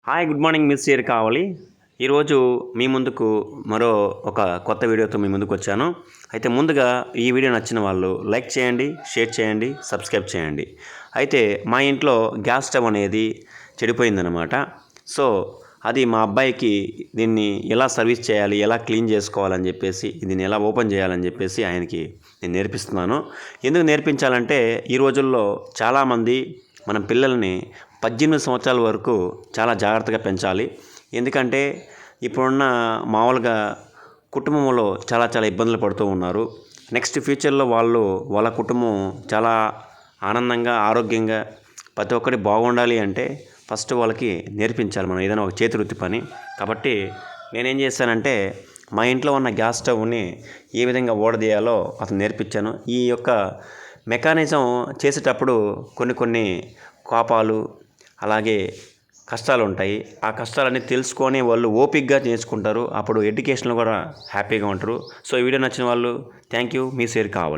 Hi good morning miss share కావాలి. ఈరోజు మీ ముందుకు మరో ఒక కొత్త వీడియోతో మీ ముందుకు వచ్చాను. అయితే ముందుగా ఈ వీడియో నచ్చిన వాళ్ళు లైక్ చేయండి, షేర్ చేయండి, సబ్స్క్రైబ్ చేయండి. అయితే మా ఇంట్లో గ్యాస్ స్టవ్ అనేది చెడిపోయిందనమాట. సో అది మా అబ్బాయికి దీన్ని ఎలా సర్వీస్ చేయాలి, ఎలా క్లీన్ చేసుకోవాలని చెప్పేసి, దీన్ని ఎలా ఓపెన్ చేయాలని చెప్పేసి ఆయనకి నేను నేర్పిస్తున్నాను. ఎందుకు నేర్పించాలంటే ఈ రోజుల్లో చాలామంది మనం పిల్లల్ని 18 సంవత్సరాల వరకు చాలా జాగ్రత్తగా పెంచాలి. ఎందుకంటే ఇప్పుడున్న మామూలుగా కుటుంబంలో చాలా ఇబ్బందులు పడుతూ ఉన్నారు. నెక్స్ట్ ఫ్యూచర్లో వాళ్ళ కుటుంబం చాలా ఆనందంగా, ఆరోగ్యంగా ప్రతి ఒక్కటి బాగుండాలి అంటే ఫస్ట్ వాళ్ళకి నేర్పించాలి మనం ఏదైనా ఒక చేతి వృత్తి పని. కాబట్టి నేనేం చేశానంటే మా ఇంట్లో ఉన్న గ్యాస్ స్టవ్ని ఏ విధంగా ఓడదీయాలో అతను నేర్పించాను. ఈ యొక్క మెకానిజం చేసేటప్పుడు కొన్ని కోపాలు అలాగే కష్టాలు ఉంటాయి. ఆ కష్టాలన్నీ తెలుసుకొని వాళ్ళు ఓపికగా నేర్చుకుంటారు. అప్పుడు ఎడ్యుకేషన్లో కూడా హ్యాపీగా ఉంటారు. సో ఈ వీడియో నచ్చిన వాళ్ళు థ్యాంక్ యూ. మీ షేర్ కావాలి.